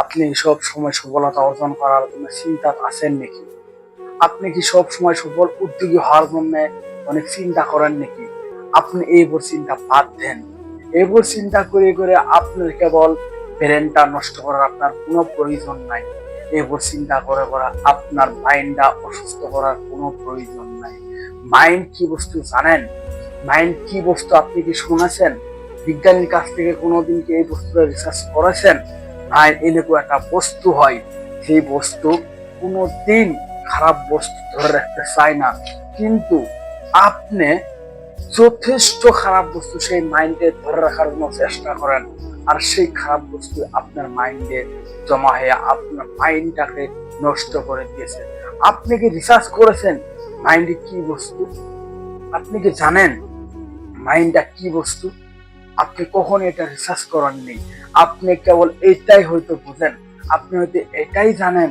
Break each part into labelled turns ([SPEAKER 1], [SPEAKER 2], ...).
[SPEAKER 1] আপনি সব সময় সফলতা অর্জন করার জন্য চিন্তা আছেন নাকি? আপনি কি সব সময় সফল উদ্যোগী হওয়ার জন্য অনেক চিন্তা করেন নাকি? আপনি এইবার চিন্তা বাদ দেন। এইবার চিন্তা করে করে আপনার কেবল ব্রেনটা নষ্ট করার আপনার কোনো প্রয়োজন নাই। এইবার চিন্তা করে করে আপনার মাইন্ডটা অসুস্থ করার কোনো প্রয়োজন নাই। মাইন্ড কি বস্তু জানেন? মাইন্ড কি বস্তু আপনি কি শুনেছেন? বিজ্ঞানীর কাছ থেকে কোনোদিন কি এই বস্তুটা রিসার্চ করেছেন? মাইন্ড এরকম একটা বস্তু হয়, সেই বস্তু কোনোদিন খারাপ বস্তু ধরে রাখতে চায় না, কিন্তু আপনি যথেষ্ট খারাপ বস্তু সেই মাইন্ডে ধরে রাখার জন্য চেষ্টা করেন, আর সেই খারাপ বস্তু আপনার মাইন্ডে জমা হয়ে আপনার মাইন্ডটাকে নষ্ট করে দিয়েছে। আপনি কি রিসার্চ করেছেন মাইন্ডে কি বস্তু? আপনি কি জানেন মাইন্ডটা কি বস্তু? আপনি কখনো এটা রিসার্চ করেননি। আপনি কেবল এটাই হয়তো বুঝেন, আপনি হয়তো এটাই জানেন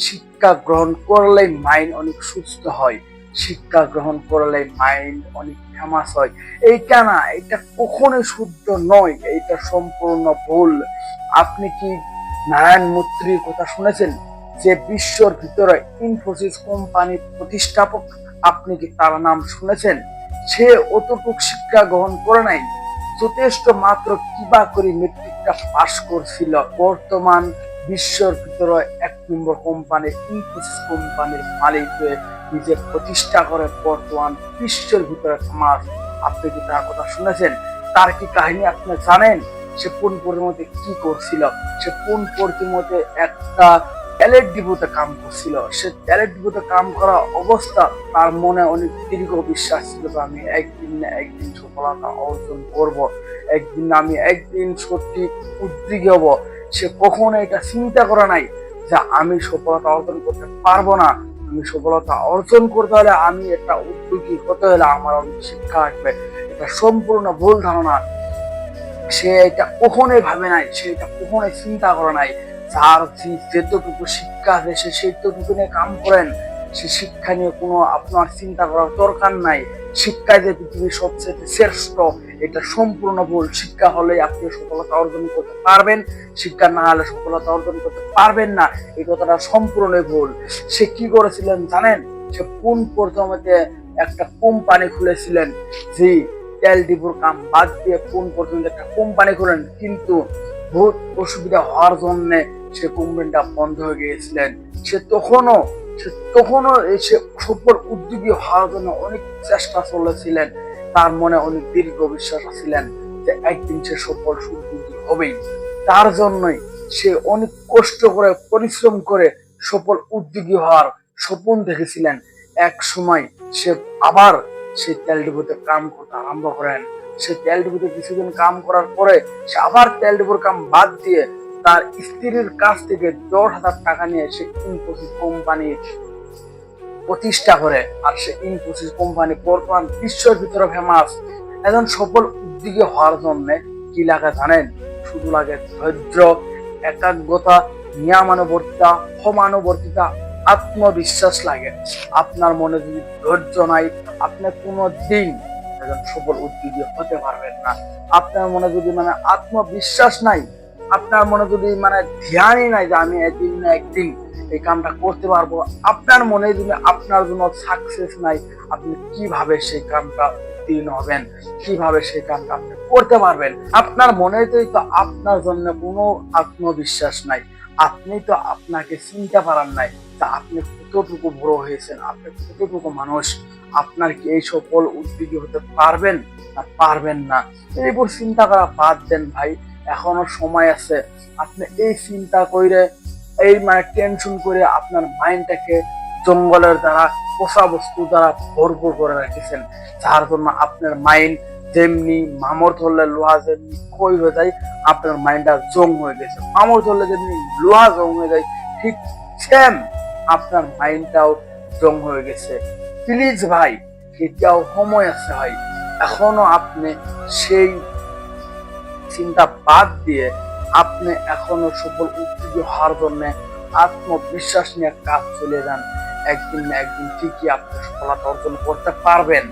[SPEAKER 1] শিক্ষা গ্রহণ করলে মাইন্ড অনেক সুস্থ হয়, শিক্ষা গ্রহণ করলে মাইন্ড অনেক ফেমাস হয়। এইটা না, এটা কখনোই শুদ্ধ নয়, এইটা সম্পূর্ণ ভুল। আপনি কি নারায়ণ মৈত্রীর কথা শুনেছেন, যে বিশ্বর ভিতরে ইনফোসিস কোম্পানির প্রতিষ্ঠাপক? আপনি কি তার নাম শুনেছেন? সে অতটুক শিক্ষা গ্রহণ করে নাই, যথেষ্ট মাত্র কিবা করে মেট্রিকটা পাস করছিল। বর্তমান বিশ্বর ভিতরে 1 নম্বর কোম্পানি ইনফোসিস কোম্পানির মালিক হয়ে নিজে প্রতিষ্ঠা করে বর্তমান বিশ্বের ভিতরে ফেমাস। আপনি কি তার কথা শুনেছেন? তার কি কাহিনী আপনি জানেন? সে কোন পরিমতে কি করছিল? সে কোন পরিমতে একটা ট্যালেন্ট ডিপোতে কাম করছিল। সে ট্যালেন্ট ডিপোতে কাম করা অবস্থা তার মনে অনেক দীর্ঘ বিশ্বাস ছিল যে আমি একদিন না একদিন সফলতা অর্জন করব, একদিন আমি একদিন সত্যি উদ্যোগী হব। সে কখনো এটা চিন্তা করে নাই যে আমি সফলতা অর্জন করতে পারবো না, আমি সফলতা অর্জন করতে হলে আমি একটা উদ্যোগী হতে হলে আমার অনেক শিক্ষা আসবে। এটা সম্পূর্ণ ভুল ধারণা। সে এটা কখনোই ভাবে নাই, সে এটা কখনোই চিন্তা করে নাই। যার যেতটুকু শিক্ষা আছে সে সেটুকু নিয়ে কাম করেন। সে শিক্ষা নিয়ে কোনো আপনার চিন্তা করার দরকার নাই। শিক্ষা যে পৃথিবীর সবচেয়ে শ্রেষ্ঠ, এটা সম্পূর্ণ ভুল। শিক্ষা হলে আপনি সফলতা অর্জন করতে পারবেন, শিক্ষা না হলে সফলতা অর্জন করতে পারবেন না, এই কথাটা সম্পূর্ণ ভুল। সে কি করেছিলেন জানেন? সে কোন প্রথমে একটা কোম্পানি খুলেছিলেন, যে তেল ডিপোর কাম বাদ দিয়ে কোন পর্যন্ত একটা কোম্পানি করেন, কিন্তু বহুত অসুবিধা হওয়ার জন্য সে কোম্পানিটা বন্ধ হয়ে গিয়েছিলেন। সে তখনও সে সফল উদ্যোগী হওয়ার জন্য অনেক চেষ্টা চলেছিলেন। তার মনে অনেক দীর্ঘ বিশ্বাস ছিলেন যে একদিন সে সফল উদ্যোগী হবেই। তার জন্যই সে অনেক কষ্ট করে পরিশ্রম করে সফল উদ্যোগী হওয়ার স্বপ্ন দেখেছিলেন। এক সময় সে আবার সেই তেল ডিপোতে কাম করতে আরম্ভ করেন। সে তেল ডিপোতে কিছুদিন কাম করার পরে সে আবার তেল ডিপোর কাম বাদ দিয়ে তার স্ত্রীর কাছ থেকে 10,000 টাকা নিয়ে সে ইনফোসিস কোম্পানি প্রতিষ্ঠা করে। আর সে ইনফোসিস কোম্পানি বর্তমান বিশ্বের ভিতরে ফেমাস। একজন সফল উদ্যোগী হওয়ার জন্য কি লাগে জানেন? শুধু লাগে ধৈর্য, একাগ্রতা, নিয়মানুবর্তিতা, সমানুবর্তিতা, আত্মবিশ্বাস লাগে। আপনার মনে যদি ধৈর্য নাই, আপনি কোনো দিন একজন সফল উদ্যোগী হতে পারবেন না। আপনার মনে যদি আত্মবিশ্বাস নাই, আপনার মনে যদি ধ্যানই নাই যে আমি একদিন না একদিন এই কামটা করতে পারবো, আপনার মনে যদি আপনার জন্য সাকসেস নাই, আপনি কিভাবে সেই কামটা উত্তীর্ণ হবেন? কিভাবে সেই কামটা আপনি করতে পারবেন? আপনার মনেতেই তো আপনার জন্য কোনো আত্মবিশ্বাস নাই। আপনি তো আপনাকে চিনতে পারেন নাই তা আপনি কতটুকু বড় হয়েছেন, আপনি কতটুকু মানুষ। আপনার কি এই সফল উদ্যোগী হতে পারবেন না পারবেন না? এইবার চিন্তা করা বাদ দেন ভাই, এখনো সময় আছে। আপনি এই চিন্তা করে এই টেনশন করে আপনার মাইন্ডটাকে জঙ্গলের দ্বারা পোষা বস্তু দ্বারা ভরপুর করে রেখেছেন, যার জন্য আপনার মাইন্ড যেমনি মামর ধরলে লোহা যেমনি ক্ষয় হয়ে যায়, আপনার মাইন্ডটা জং হয়ে গেছে। মামর ধরলে যেমনি লোহা জং হয়ে যায়, ঠিক সেম আপনার মাইন্ডটাও জং হয়ে গেছে। প্লিজ ভাই, এটাও সময় আছে ভাই, এখনো আপনি সেই চিন্তা বাদ দিয়ে আপনি এখনো সফল উদ্যোগী হওয়ার জন্য আত্মবিশ্বাস নিয়ে কাজ চলে যান। একদিন না একদিন ঠিকই আপনি সফলতা অর্জন করতে পারবেন।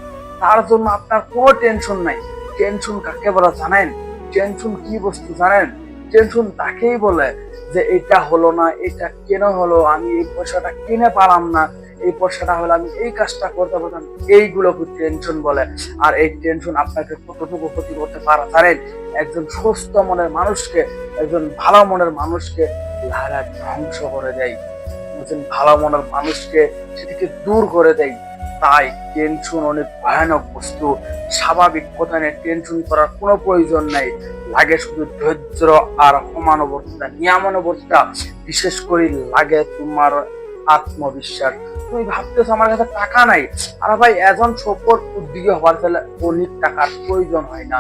[SPEAKER 1] তার জন্য আপনার কোনো টেনশন নাই। টেনশন কাকে বলে জানেন? টেনশন কি বস্তু জানেন? টেনশন তাকেই বলে যে এটা হলো না, এটা কেন হলো, আমি এই পয়সাটা কিনে পারলাম না, এই পয়সাটা হলে আমি এই কাজটা করতে পারতাম, এইগুলোকে টেনশন বলে। আর এই টেনশন আপনাকে কতটুকু ক্ষতি করতে পারে জানেন? একজন সুস্থ মনের মানুষকে, একজন ভালো মনের মানুষকে লারা ধ্বংস করে দেয়, একজন ভালো মনের মানুষকে সেটিকে দূর করে দেয়। তাই টেনশন অনেক ভয়ানক বস্তু। স্বাভাবিক কথা নিয়ে টেনশন করার কোনো প্রয়োজন নাই, লাগে শুধু ধৈর্য আর সমানুবর্তিতা, নিয়মানুবর্তিতা, বিশেষ করে লাগে তোমার আত্মবিশ্বাস। তুমি ভাবতেছো আমার কাছে টাকা নাই, আর ভাই একজন সফল উদ্যোগী হবার ফলে অনেক টাকার প্রয়োজন হয় না।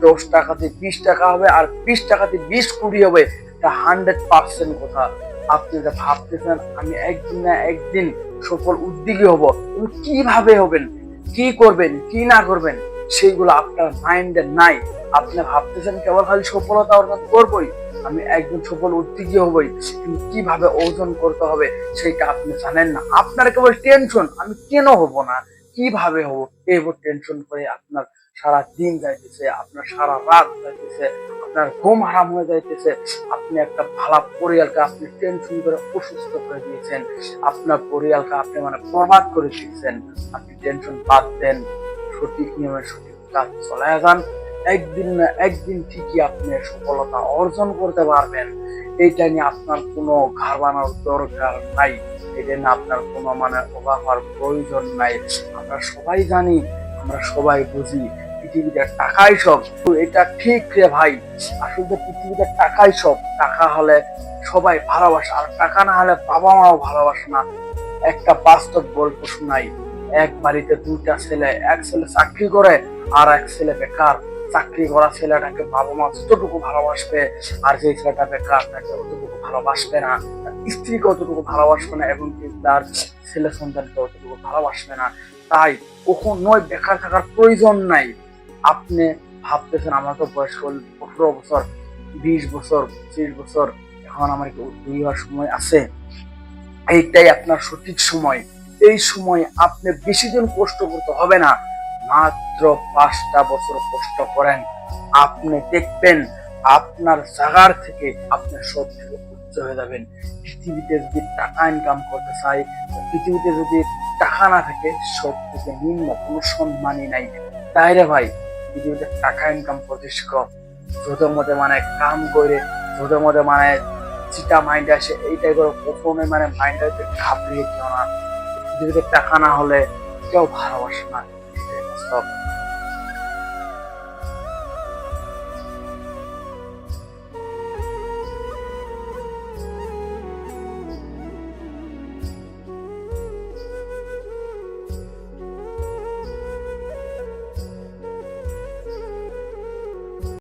[SPEAKER 1] 10 টাকাতে 20 টাকা হবে, আর 20 টাকাতে 20 কোটি হবে, এটা 100% কথা। আপনি যেটা ভাবতেছেন আমি একদিন না একদিন সফল উদ্যোগী হব, কিন্তু কিভাবে হবেন, কি করবেন, কি না করবেন, সেইগুলো আপনার মাইন্ডে নাই। আপনি ভাবতেছেন কেবল খালি সফলতা অর্জন করবই, আমি একজন সফল উদ্যোগী হবই, কিন্তু কিভাবে অর্জন করতে হবে সেটা আপনি জানেন না। আপনার কেবল টেনশন, আমি কেন হব না, কিভাবে হব, এই টেনশন করে আপনার সারা দিন যাইতেছে, আপনার সারা রাত যাইতেছে, আপনার ঘুম হারাম হয়ে যাইতেছে। আপনি একটা ভালো পরিবারকে আপনি টেনশন করে অসুস্থ করে দিয়েছেন, আপনার পরিবারকে আপনি মানে বরবাদ করে দিয়েছেন। আপনি টেনশন বাদ দেন, সঠিক নিয়মে সঠিক কাজ চলায় যান, একদিন না একদিন ঠিকই আপনি সফলতা অর্জন করতে পারবেন। এইটা নিয়ে আপনার কোনো ঘাড় দরকার নাই, এটা নিয়ে আপনার কোনো মানে অবাক হওয়ার প্রয়োজন নাই। আমরা সবাই জানি, আমরা সবাই বুঝি পৃথিবীতে টাকাই সব। তো এটা ঠিক রে ভাই, আসলে পৃথিবীতে টাকাই সব। টাকা হলে সবাই ভালোবাসে, আর টাকা না হলে বাবা মাও ভালোবাসে না। একটা বাস্তব গল্প শোনাই। এক বাড়িতে দুইটা ছেলে, এক ছেলে চাকরি করে আর এক ছেলে বেকার। চাকরি করা ছেলেটাকে বাবা মা যতটুকু ভালোবাসবে, আর যে ছেলেটা বেকার তাকে অতটুকু ভালোবাসবে না, তার স্ত্রীকে অতটুকু ভালোবাসবে না, এবং তার ছেলে সন্তানকে অতটুকু ভালোবাসবে না। তাই কখনোই বেকার থাকার প্রয়োজন নাই। আপনি ভাবতেছেন আমার তো বয়স হল 18 বছর, 20 বছর, 25 বছর, এখন আমার দুই হওয়ার সময় আছে। এইটাই আপনার সঠিক সময়। এই সময় আপনি বেশি দিন কষ্ট করতে হবে না, মাত্র 5টা বছর কষ্ট করেন, আপনি দেখবেন আপনার জায়গার থেকে আপনি সব থেকে উচ্চ হয়ে যাবেন। পৃথিবীতে যদি টাকা ইনকাম করতে চাই, পৃথিবীতে যদি টাকা না থাকে, সব থেকে নিম্ন কোনো সম্মানই নাই। তাই রে ভাই, পৃথিবীতে টাকা ইনকাম করতে শিখো, যত মধ্যে মানে কাম করে, যত মধ্যে মানে যেটা মাইন্ডে আসে এইটাই করে, কখনোই মানে মাইন্ডটাকে ঘাবড়িয়ে দিও না। পৃথিবীতে টাকা না হলে কেউ ভালোবাসে না, এটাই বাস্তব।